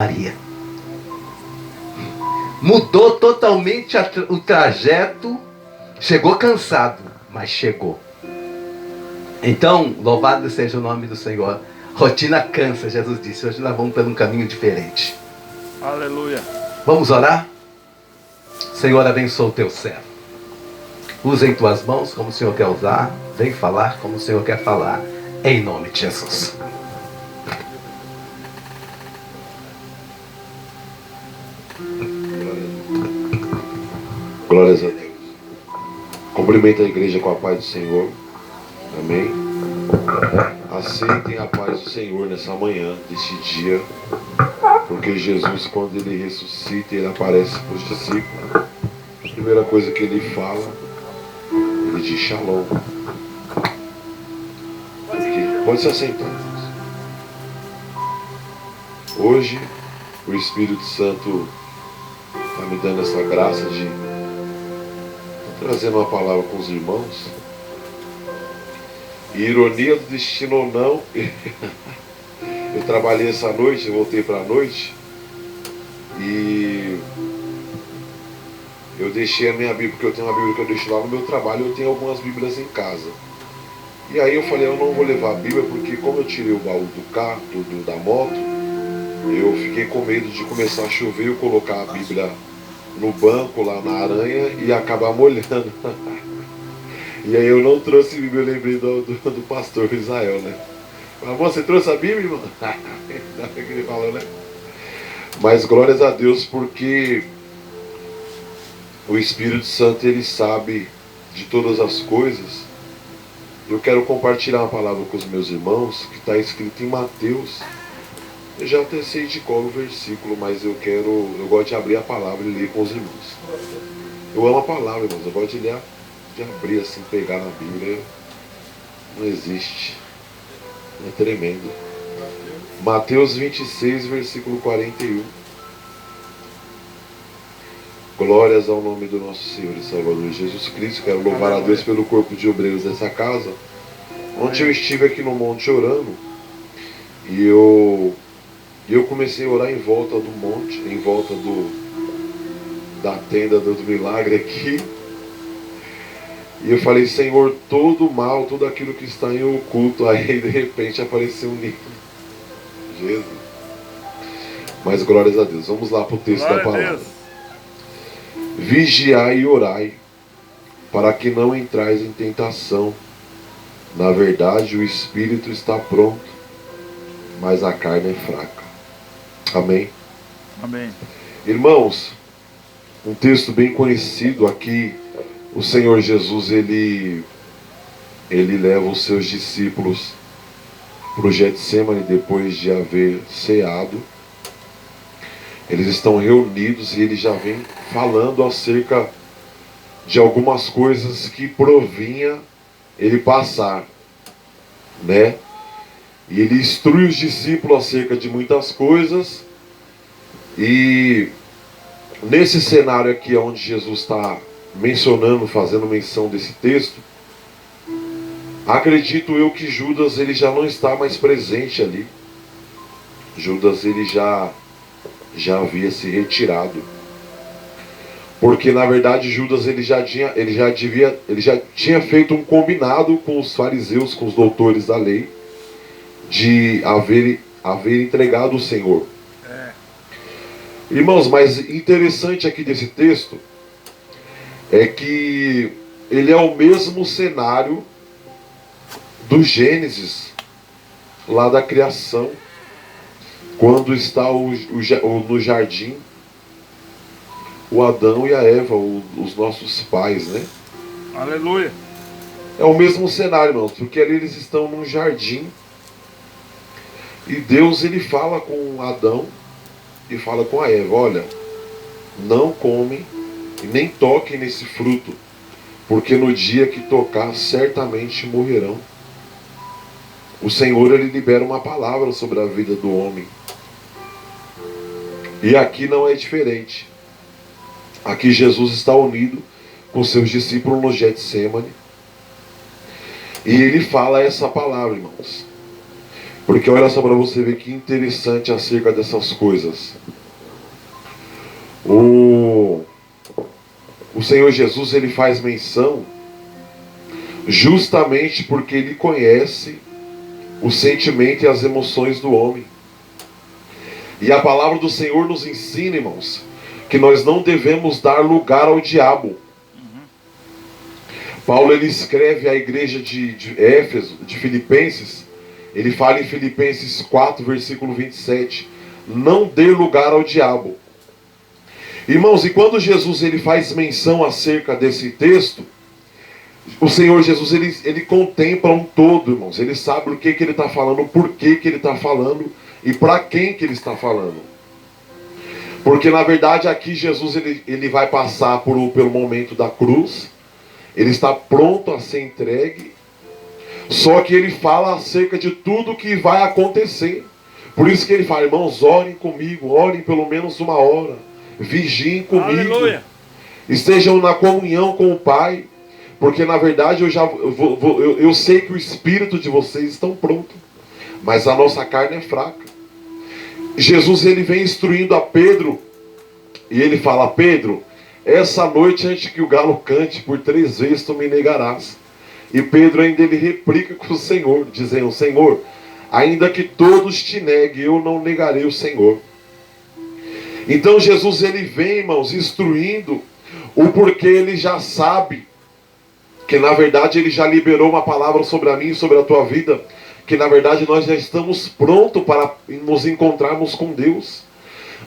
Maria. Mudou totalmente o trajeto. Chegou cansado, mas chegou. Então, louvado seja o nome do Senhor. Rotina cansa, Jesus disse. Hoje nós vamos por um caminho diferente. Aleluia. Vamos orar? Senhor, abençoa o teu servo. Usa em tuas mãos como o Senhor quer usar. Vem falar como o Senhor quer falar. Em nome de Jesus. Glórias a Deus. Cumprimento a igreja com a paz do Senhor. Amém. Aceitem a paz do Senhor nessa manhã, deste dia. Porque Jesus, quando ele ressuscita, ele aparece para os discípulos. A primeira coisa que ele fala, ele diz Shalom. Pode se assentar. Hoje, o Espírito Santo está me dando essa graça de trazendo uma palavra com os irmãos. E ironia do destino ou não, eu trabalhei essa noite, eu voltei para a noite e eu deixei a minha Bíblia, porque eu tenho uma Bíblia que eu deixo lá no meu trabalho, eu tenho algumas Bíblias em casa. E aí eu falei, eu não vou levar a Bíblia, porque como eu tirei o baú do carro, da moto, eu fiquei com medo de começar a chover e eu colocar a Bíblia no banco lá na aranha e acabar molhando. E aí eu não trouxe a Bíblia, eu lembrei do pastor Israel, né? Mas você trouxe a Bíblia, irmão? Que ele falou, né? Mas glórias a Deus, porque o Espírito Santo, ele sabe de todas as coisas. Eu quero compartilhar uma palavra com os meus irmãos, que está escrito em Mateus. Eu já até sei de qual o versículo, mas eu gosto de abrir a palavra e ler com os irmãos. Eu amo a palavra, irmãos. Eu gosto de abrir assim, pegar na Bíblia. Não existe. É tremendo. Mateus 26, versículo 41. Glórias ao nome do nosso Senhor e Salvador Jesus Cristo. Quero louvar a Deus pelo corpo de obreiros dessa casa. Ontem eu estive aqui no monte orando. E eu comecei a orar em volta do monte, em volta da tenda do milagre aqui. E eu falei, Senhor, todo mal, tudo aquilo que está em oculto. Aí de repente apareceu um livro. Jesus. Mas glórias a Deus. Vamos lá para o texto da palavra. Vigiai e orai, para que não entrais em tentação. Na verdade, o espírito está pronto, mas a carne é fraca. Amém? Amém. Irmãos, um texto bem conhecido aqui. O Senhor Jesus, ele leva os seus discípulos para o Getsemane depois de haver ceado. Eles estão reunidos e ele já vem falando acerca de algumas coisas que provinha ele passar, né? E ele instrui os discípulos acerca de muitas coisas. E nesse cenário aqui onde Jesus está mencionando, fazendo menção desse texto, acredito eu que Judas ele já não está mais presente ali. Judas ele já havia se retirado, porque na verdade Judas ele já tinha feito um combinado com os fariseus, com os doutores da lei, de haver entregado o Senhor. Irmãos, mas interessante aqui desse texto é que ele é o mesmo cenário do Gênesis, lá da criação, quando está no jardim o Adão e a Eva, os nossos pais, né? Aleluia. É o mesmo cenário, irmãos, porque ali eles estão num jardim e Deus ele fala com Adão e fala com a Eva, olha, não comem e nem toquem nesse fruto, porque no dia que tocar certamente morrerão. O Senhor ele libera uma palavra sobre a vida do homem. E aqui não é diferente. Aqui Jesus está unido com seus discípulos no Getsemane. E ele fala essa palavra, irmãos. Porque olha só para você ver que interessante acerca dessas coisas. O Senhor Jesus, ele faz menção justamente porque ele conhece o sentimento e as emoções do homem. E a palavra do Senhor nos ensina, irmãos, que nós não devemos dar lugar ao diabo. Paulo, ele escreve à igreja de Éfeso, de Filipenses, ele fala em Filipenses 4, versículo 27, não dê lugar ao diabo. Irmãos, e quando Jesus ele faz menção acerca desse texto, o Senhor Jesus ele contempla um todo, irmãos. Ele sabe o que ele está falando, por que ele está falando e para quem que ele está falando. Porque na verdade aqui Jesus ele vai passar pelo momento da cruz. Ele está pronto a ser entregue. Só que ele fala acerca de tudo que vai acontecer. Por isso que ele fala, irmãos, orem comigo, orem pelo menos uma hora. Vigiem comigo. Aleluia. Estejam na comunhão com o Pai. Porque na verdade eu sei que o espírito de vocês estão pronto. Mas a nossa carne é fraca. Jesus ele vem instruindo a Pedro. E ele fala, Pedro, essa noite antes que o galo cante, por 3 vezes tu me negarás. E Pedro ainda ele replica com o Senhor, dizendo, Senhor, ainda que todos te neguem, eu não negarei o Senhor. Então Jesus ele vem, irmãos, instruindo o porquê ele já sabe que na verdade ele já liberou uma palavra sobre a mim e sobre a tua vida, que na verdade nós já estamos prontos para nos encontrarmos com Deus.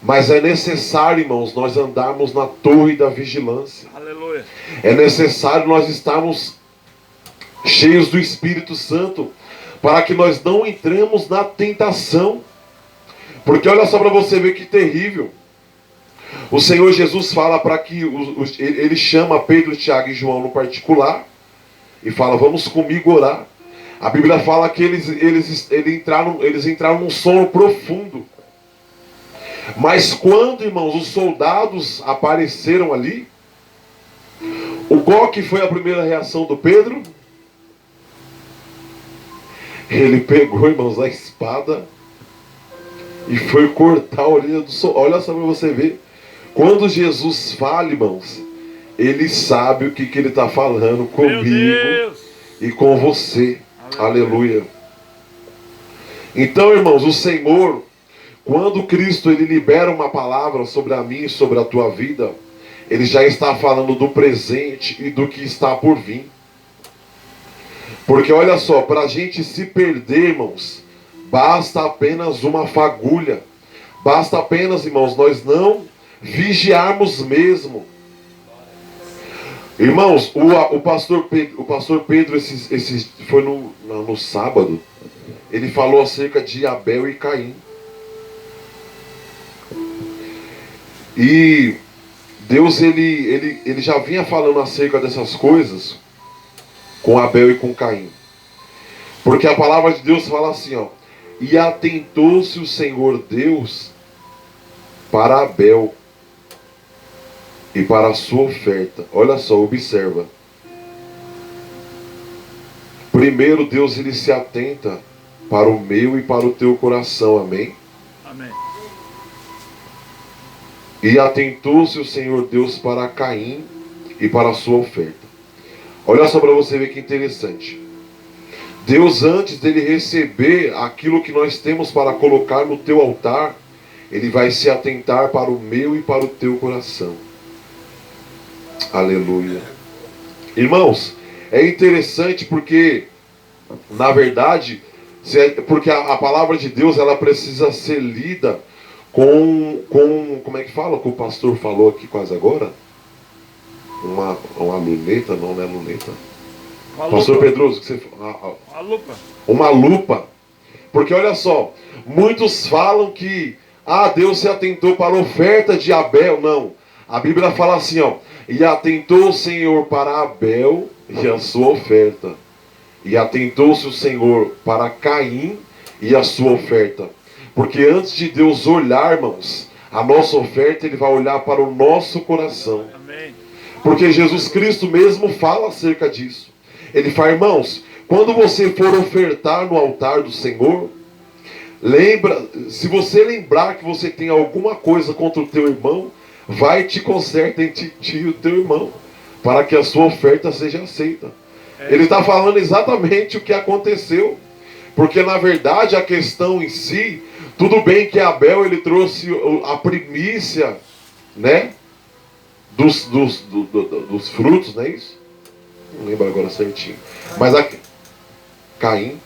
Mas é necessário, irmãos, nós andarmos na torre da vigilância. Aleluia. É necessário nós estarmos cheios do Espírito Santo, para que nós não entremos na tentação. Porque olha só para você ver que terrível. O Senhor Jesus fala para que ele chama Pedro, Tiago e João no particular e fala, vamos comigo orar. A Bíblia fala que eles entraram num sono profundo. Mas quando, irmãos, os soldados apareceram ali, qual que foi a primeira reação do Pedro? Ele pegou, irmãos, a espada e foi cortar a orelha do soldado. Olha só para você ver. Quando Jesus fala, irmãos, ele sabe o que ele está falando comigo e com você. Aleluia. Então, irmãos, o Senhor, quando Cristo ele libera uma palavra sobre a mim e sobre a tua vida, ele já está falando do presente e do que está por vir. Porque olha só, para a gente se perder, irmãos, basta apenas uma fagulha. Basta apenas, irmãos, nós não vigiarmos mesmo. Irmãos, o pastor Pedro foi no sábado, ele falou acerca de Abel e Caim. E Deus ele já vinha falando acerca dessas coisas com Abel e com Caim. Porque a palavra de Deus fala assim, ó, e atentou-se o Senhor Deus para Abel e para a sua oferta. Olha só, observa. Primeiro Deus ele se atenta para o meu e para o teu coração, amém? Amém. E atentou-se o Senhor Deus para Caim e para a sua oferta. Olha só para você ver que interessante. Deus, antes dele receber aquilo que nós temos para colocar no teu altar, ele vai se atentar para o meu e para o teu coração. Aleluia. Irmãos, é interessante porque, na verdade, porque a palavra de Deus ela precisa ser lida com como é que fala? Que o pastor falou aqui quase agora? Uma luneta, não é luneta. Pastor Pedroso, que você uma lupa. Uma lupa. Porque olha só, muitos falam que Deus se atentou para a oferta de Abel. Não. A Bíblia fala assim, ó, e atentou o Senhor para Abel e a sua oferta. E atentou-se o Senhor para Caim e a sua oferta. Porque antes de Deus olhar, irmãos, a nossa oferta, ele vai olhar para o nosso coração. Amém. Porque Jesus Cristo mesmo fala acerca disso. Ele fala, irmãos, quando você for ofertar no altar do Senhor, Lembra, se você lembrar que você tem alguma coisa contra o teu irmão, vai e te conserta entre ti e o teu irmão, para que a sua oferta seja aceita. Ele está falando exatamente o que aconteceu, porque na verdade a questão em si, tudo bem que Abel ele trouxe a primícia, né, dos frutos, não é isso? Não lembro agora certinho. Mas Caim,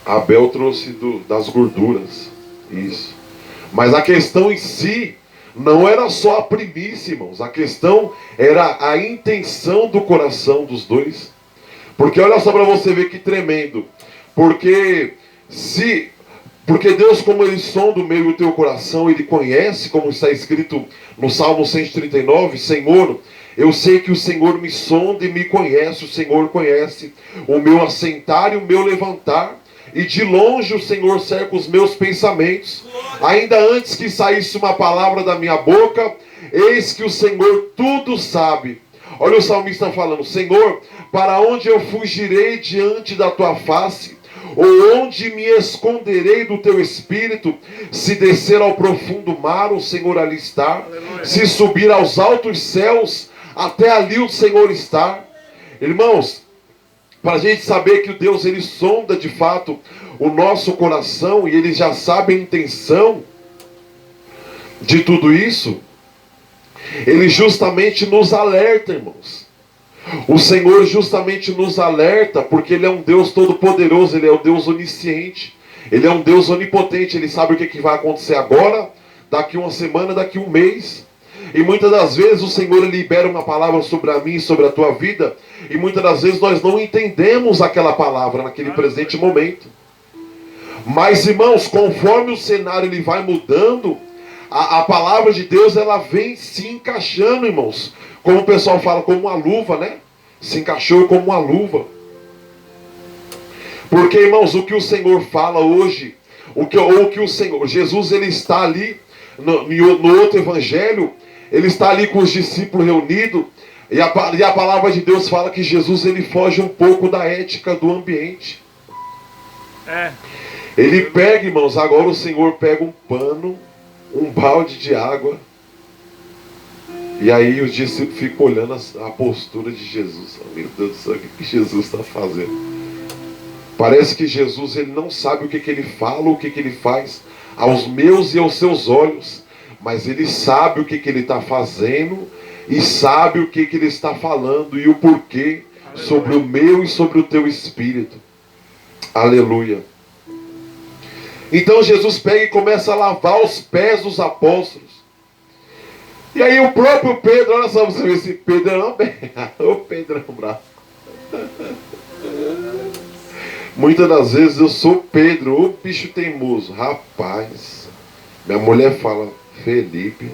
Abel trouxe das gorduras, isso. Mas a questão em si não era só a primícia, irmãos. A questão era a intenção do coração dos dois. Porque olha só para você ver que tremendo. Porque Deus, como Ele sonda o meu e o teu coração, Ele conhece, como está escrito no Salmo 139, Senhor, eu sei que o Senhor me sonda e me conhece, o Senhor conhece o meu assentar e o meu levantar, e de longe o Senhor cerca os meus pensamentos. Ainda antes que saísse uma palavra da minha boca, eis que o Senhor tudo sabe. Olha o salmista falando: Senhor, para onde eu fugirei diante da tua face? Ou onde me esconderei do teu espírito? Se descer ao profundo mar, o Senhor ali está. Aleluia. Se subir aos altos céus, até ali o Senhor está. Irmãos, para a gente saber que o Deus ele sonda de fato o nosso coração e ele já sabe a intenção de tudo isso, ele justamente nos alerta, irmãos. O Senhor justamente nos alerta porque Ele é um Deus todo-poderoso, Ele é um Deus onisciente, Ele é um Deus onipotente, Ele sabe o que vai acontecer agora, daqui uma semana, daqui um mês. E muitas das vezes o Senhor libera uma palavra sobre a mim e sobre a tua vida, e muitas das vezes nós não entendemos aquela palavra naquele presente momento. Mas, irmãos, conforme o cenário ele vai mudando, a palavra de Deus ela vem se encaixando, irmãos. Como o pessoal fala, como uma luva, né? Se encaixou como uma luva. Porque, irmãos, o que o Senhor fala hoje, o que o Senhor, Jesus ele está ali no outro evangelho, ele está ali com os discípulos reunidos, e a palavra de Deus fala que Jesus ele foge um pouco da ética do ambiente. Ele pega, irmãos, agora o Senhor pega um pano, um balde de água, e aí os discípulos ficam olhando a postura de Jesus. Oh, meu Deus do céu, o que Jesus está fazendo? Parece que Jesus ele não sabe o que ele fala, o que ele faz aos meus e aos seus olhos, mas ele sabe o que ele está fazendo e sabe o que ele está falando e o porquê sobre o meu e sobre o teu espírito. Aleluia. Então Jesus pega e começa a lavar os pés dos apóstolos. E aí o próprio Pedro, olha só você ver esse Pedrão bem, o Pedrão bravo. Muitas das vezes eu sou Pedro, o bicho teimoso. Rapaz, minha mulher fala: Felipe,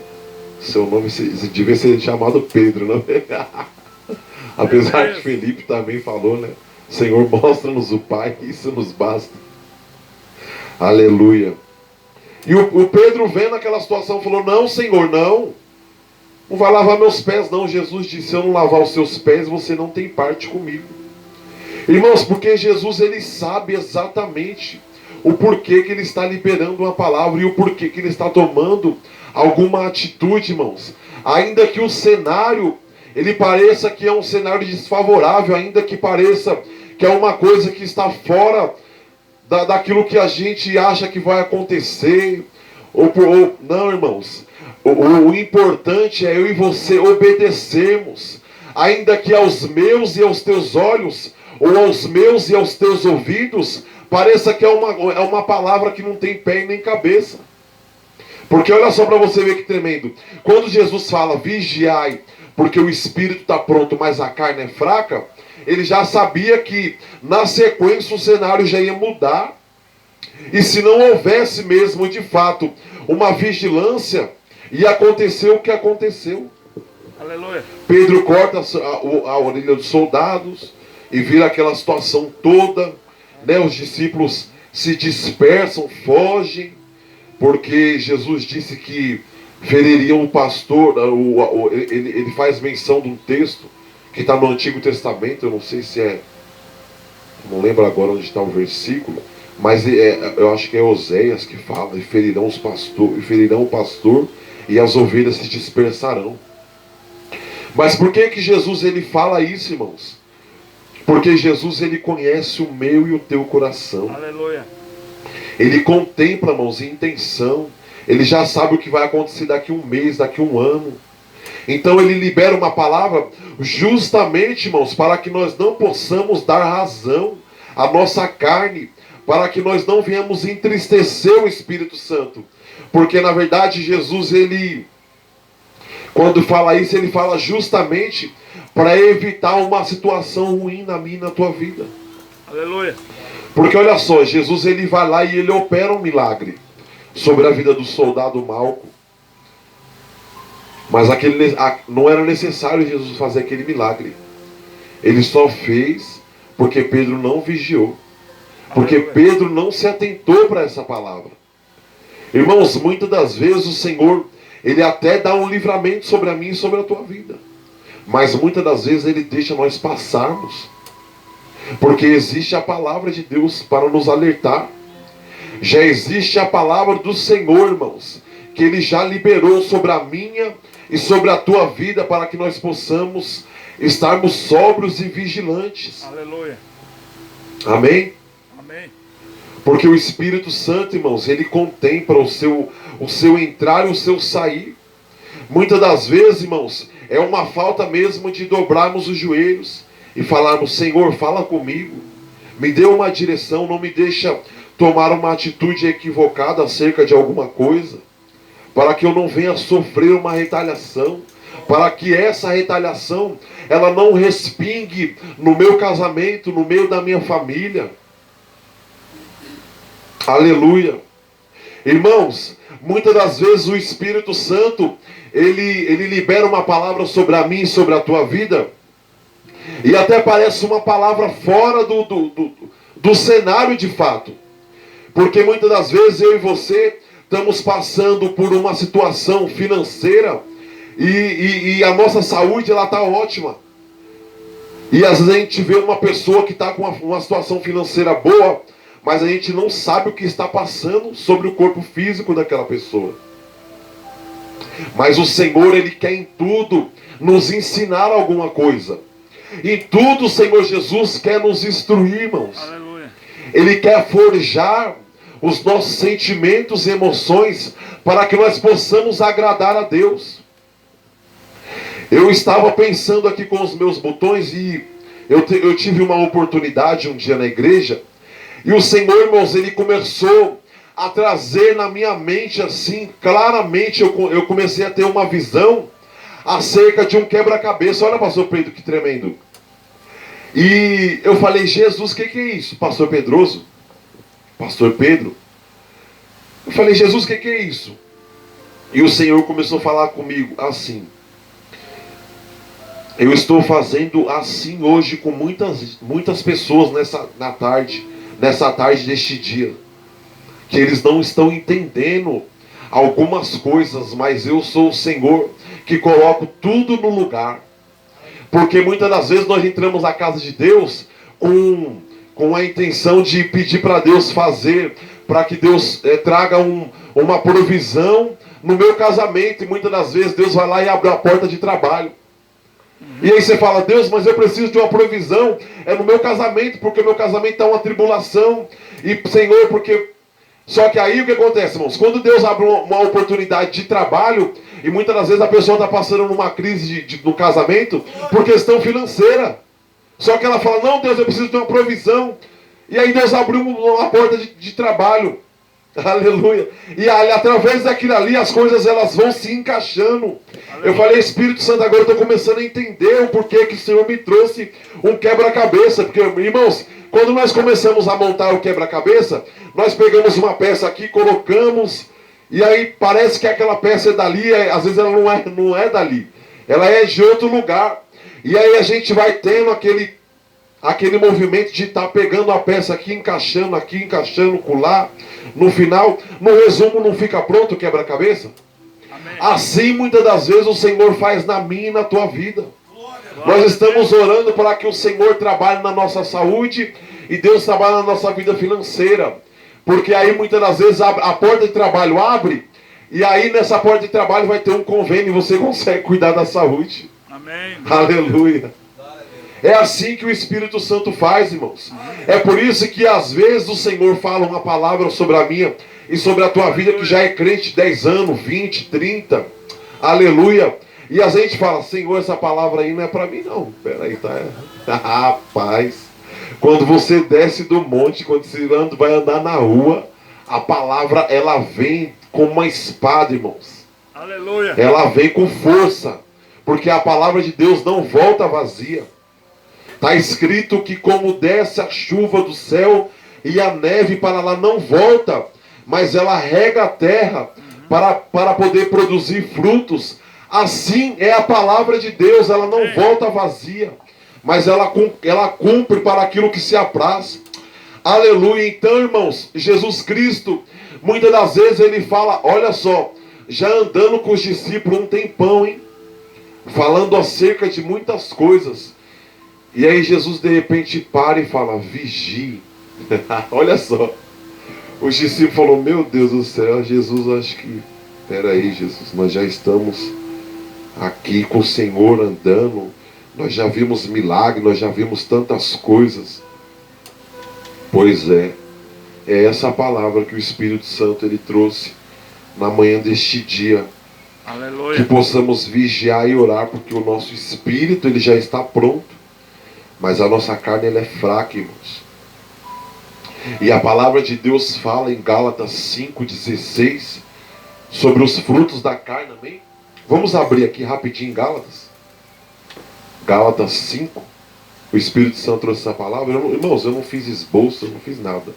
seu nome devia ser chamado Pedro, não? Apesar que Felipe também falou, né? Senhor, mostra-nos o Pai, isso nos basta. Aleluia. E o Pedro vendo aquela situação falou: não, Senhor, não vai lavar meus pés não. Jesus disse: se eu não lavar os seus pés, você não tem parte comigo. Irmãos, porque Jesus ele sabe exatamente o porquê que ele está liberando uma palavra e o porquê que ele está tomando alguma atitude, irmãos. Ainda que o cenário ele pareça que é um cenário desfavorável, ainda que pareça que é uma coisa que está fora daquilo que a gente acha que vai acontecer, não, irmãos. O importante é eu e você obedecermos, ainda que aos meus e aos teus olhos, ou aos meus e aos teus ouvidos, pareça que é uma palavra que não tem pé e nem cabeça. Porque olha só para você ver que tremendo. Quando Jesus fala: vigiai, porque o espírito está pronto, mas a carne é fraca, ele já sabia que na sequência o cenário já ia mudar. E se não houvesse mesmo de fato uma vigilância, ia acontecer o que aconteceu. Aleluia. Pedro corta a orelha dos soldados e vira aquela situação toda, né? Os discípulos se dispersam, fogem, porque Jesus disse que feririam o pastor. Ele faz menção de um texto que está no Antigo Testamento, eu não sei se é, não lembro agora onde está o versículo, Mas eu acho que é Oséias que fala, e ferirão o pastor e as ovelhas se dispersarão. Mas por que Jesus ele fala isso, irmãos? Porque Jesus ele conhece o meu e o teu coração. Aleluia. Ele contempla, irmãos, intenção. Ele já sabe o que vai acontecer daqui um mês, daqui um ano. Então ele libera uma palavra justamente, irmãos, para que nós não possamos dar razão à nossa carne, para que nós não venhamos entristecer o Espírito Santo. Porque na verdade Jesus, ele, quando fala isso, ele fala justamente para evitar uma situação ruim na minha e na tua vida. Aleluia. Porque olha só, Jesus ele vai lá e ele opera um milagre sobre a vida do soldado Malco. Mas não era necessário Jesus fazer aquele milagre. Ele só fez porque Pedro não vigiou. Porque Pedro não se atentou para essa palavra. Irmãos, muitas das vezes o Senhor, ele até dá um livramento sobre a minha e sobre a tua vida. Mas muitas das vezes ele deixa nós passarmos. Porque existe a palavra de Deus para nos alertar. Já existe a palavra do Senhor, irmãos, que ele já liberou sobre a minha e sobre a tua vida, para que nós possamos estarmos sóbrios e vigilantes. Aleluia. Amém? Amém. Porque o Espírito Santo, irmãos, ele contempla o seu entrar e o seu sair. Muitas das vezes, irmãos, é uma falta mesmo de dobrarmos os joelhos e falarmos: Senhor, fala comigo, me dê uma direção, não me deixa tomar uma atitude equivocada acerca de alguma coisa, para que eu não venha sofrer uma retaliação, para que essa retaliação ela não respingue no meu casamento, no meio da minha família. Aleluia. Irmãos, muitas das vezes o Espírito Santo ele libera uma palavra sobre a mim e sobre a tua vida, e até parece uma palavra fora do cenário de fato. Porque muitas das vezes eu e você estamos passando por uma situação financeira e a nossa saúde ela está ótima. E às vezes a gente vê uma pessoa que está com uma situação financeira boa, mas a gente não sabe o que está passando sobre o corpo físico daquela pessoa. Mas o Senhor, ele quer em tudo nos ensinar alguma coisa. Em tudo o Senhor Jesus quer nos instruir, irmãos. Aleluia. Ele quer forjar os nossos sentimentos e emoções para que nós possamos agradar a Deus. Eu estava pensando aqui com os meus botões e eu tive uma oportunidade um dia na igreja, e o Senhor, irmãos, ele começou a trazer na minha mente assim, claramente eu comecei a ter uma visão acerca de um quebra-cabeça. Olha, pastor Pedro, que tremendo. E eu falei: Jesus, o que é isso? Pastor Pedroso? Pastor Pedro? Eu falei: Jesus, o que é isso? E o Senhor começou a falar comigo assim: eu estou fazendo assim hoje com muitas pessoas nessa tarde deste dia, que eles não estão entendendo algumas coisas, mas eu sou o Senhor que coloco tudo no lugar. Porque muitas das vezes nós entramos na casa de Deus com a intenção de pedir para Deus fazer, para que Deus traga uma provisão no meu casamento, e muitas das vezes Deus vai lá e abre a porta de trabalho. E aí você fala: Deus, mas eu preciso de uma provisão, no meu casamento, porque meu casamento está uma tribulação, e Senhor, porque... Só que aí o que acontece, irmãos? Quando Deus abre uma oportunidade de trabalho, e muitas das vezes a pessoa está passando numa crise no casamento por questão financeira, só que ela fala: não, Deus, eu preciso de uma provisão. E aí Deus abriu uma porta de trabalho. Aleluia. E através daquilo ali as coisas elas vão se encaixando. Aleluia. Eu falei: Espírito Santo, agora eu estou começando a entender o porquê que o Senhor me trouxe um quebra-cabeça. Porque, irmãos, quando nós começamos a montar o quebra-cabeça, nós pegamos uma peça aqui, colocamos, e aí parece que aquela peça é dali, às vezes ela não é dali, ela é de outro lugar. E aí a gente vai tendo aquele movimento de estar pegando a peça aqui, encaixando colar. No final, no resumo, não fica pronto o quebra-cabeça? Assim, muitas das vezes, o Senhor faz na minha e na tua vida. Nós estamos orando para que o Senhor trabalhe na nossa saúde, E Deus trabalha na nossa vida financeira. Porque aí muitas das vezes a porta de trabalho abre, e aí nessa porta de trabalho vai ter um convênio e você consegue cuidar da saúde. Amém. Aleluia. É assim que o Espírito Santo faz, irmãos. É por isso que às vezes o Senhor fala uma palavra sobre a minha e sobre a tua vida, que já é crente 10 anos, 20, 30. Aleluia. E a gente fala, Senhor, essa palavra aí não é para mim não. Peraí, tá? Rapaz, quando você desce do monte, quando você vai andar na rua, a palavra ela vem como uma espada, irmãos. Aleluia. Ela vem com força, porque a palavra de Deus não volta vazia. Está escrito que como desce a chuva do céu e a neve para lá, não volta, mas ela rega a terra para poder produzir frutos. Assim é a palavra de Deus, ela não volta vazia, mas ela cumpre para aquilo que se apraz. Aleluia. Então, irmãos, Jesus Cristo, muitas das vezes ele fala, olha só, já andando com os discípulos um tempão, hein? Falando acerca de muitas coisas. E aí Jesus de repente para e fala, vigie. Olha só. Os discípulos falaram, meu Deus do céu, Jesus, acho que... Peraí, Jesus, nós já estamos aqui com o Senhor andando. Nós já vimos milagre, nós já vimos tantas coisas. Pois é essa palavra que o Espírito Santo ele trouxe na manhã deste dia. Aleluia. Que possamos vigiar e orar, porque o nosso espírito ele já está pronto, mas a nossa carne ela é fraca, irmãos. E a palavra de Deus fala em Gálatas 5,16 sobre os frutos da carne, amém? Vamos abrir aqui rapidinho Gálatas. Gálatas 5. O Espírito Santo trouxe essa palavra. Irmãos, eu não fiz esboço, eu não fiz nada.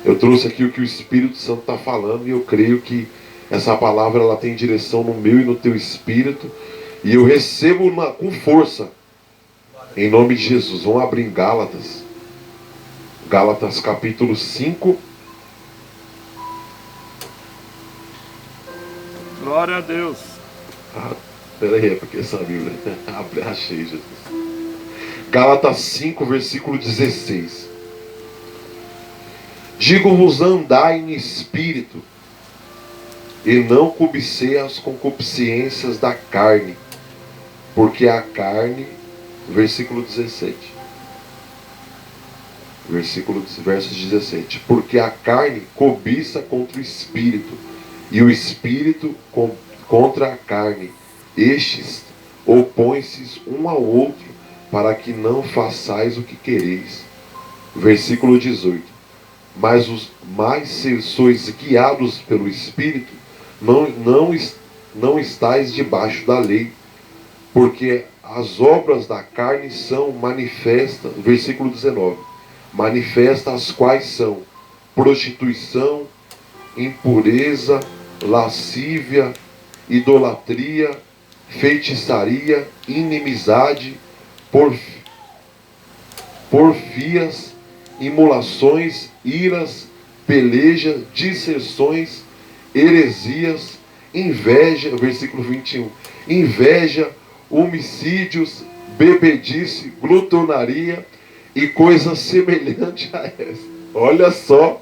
Eu trouxe aqui o que o Espírito Santo está falando, e eu creio que essa palavra ela tem direção no meu e no teu espírito, e eu recebo com força, em nome de Jesus. Vamos abrir em Gálatas. Gálatas capítulo 5. Glória a Deus. Peraí, é porque essa Bíblia achei, Jesus. Gálatas 5, versículo 16. Digo-vos, andai em espírito, e não cobicei as concupiscências da carne, porque a carne, versículo 17, versos 17, porque a carne cobiça contra o espírito, e o espírito contra a carne. Estes opõem-se um ao outro, para que não façais o que quereis. Versículo 18. Mas se sois guiados pelo Espírito, não estáis debaixo da lei, porque as obras da carne são manifestas, versículo 19, manifestas as quais são prostituição, impureza, lascívia, idolatria, feitiçaria, inimizade, porfias, imolações, iras, peleja, dissensões, heresias, inveja, versículo 21, inveja, homicídios, bebedice, glutonaria e coisas semelhantes a essa. Olha só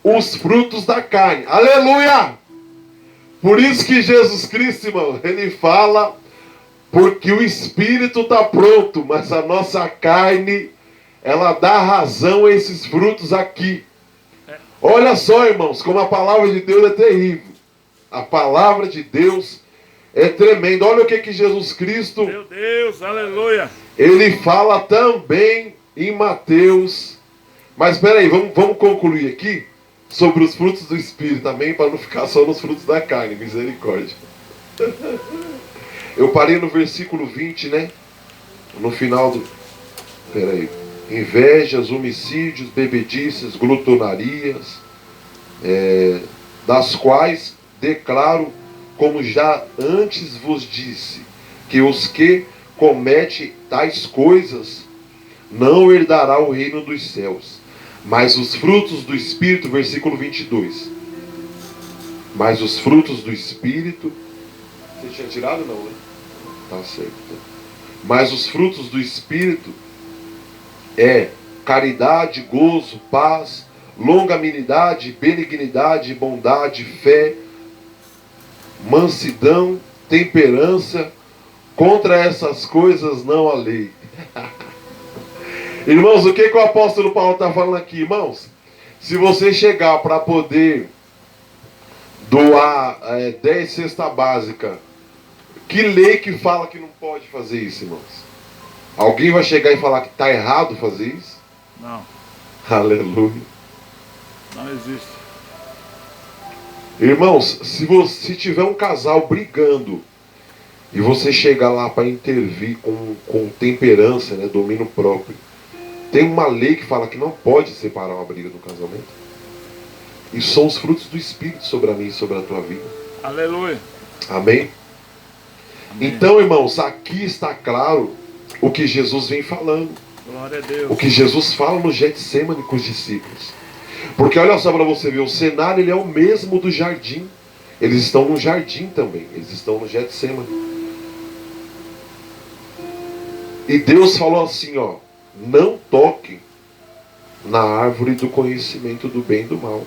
os frutos da carne. Aleluia! Por isso que Jesus Cristo, irmão, ele fala, porque o Espírito está pronto, mas a nossa carne, ela dá razão a esses frutos aqui. Olha só, irmãos, como a palavra de Deus é terrível. A palavra de Deus é tremenda. Olha o que Jesus Cristo... Meu Deus, aleluia. Ele fala também em Mateus. Mas espera aí, vamos concluir aqui sobre os frutos do Espírito também, para não ficar só nos frutos da carne. Misericórdia. Eu parei no versículo 20, né? No final do... Espera aí. Invejas, homicídios, bebedices, glutonarias, das quais declaro, como já antes vos disse, que os que cometem tais coisas não herdará o reino dos céus. Mas os frutos do Espírito, versículo 22. Mas os frutos do Espírito... Você tinha tirado não, né? Tá certo. Mas os frutos do Espírito caridade, gozo, paz, longanimidade, benignidade, bondade, fé, mansidão, temperança. Contra essas coisas não há lei. Irmãos, o que o apóstolo Paulo está falando aqui, irmãos? Se você chegar para poder doar 10 cesta básica, que lei que fala que não pode fazer isso, irmãos? Alguém vai chegar e falar que está errado fazer isso? Não. Aleluia. Não existe. Irmãos, se tiver um casal brigando e você chegar lá para intervir com temperança, né, domínio próprio, tem uma lei que fala que não pode separar uma briga do casamento. E são os frutos do Espírito sobre a mim e sobre a tua vida. Aleluia. Amém? Amém. Então, irmãos, aqui está claro o que Jesus vem falando. Glória a Deus. O que Jesus fala no Getsêmani com os discípulos. Porque olha só para você ver, o cenário ele é o mesmo do jardim. Eles estão no jardim também. Eles estão no Getsêmani. E Deus falou assim, ó: não toque na árvore do conhecimento do bem e do mal.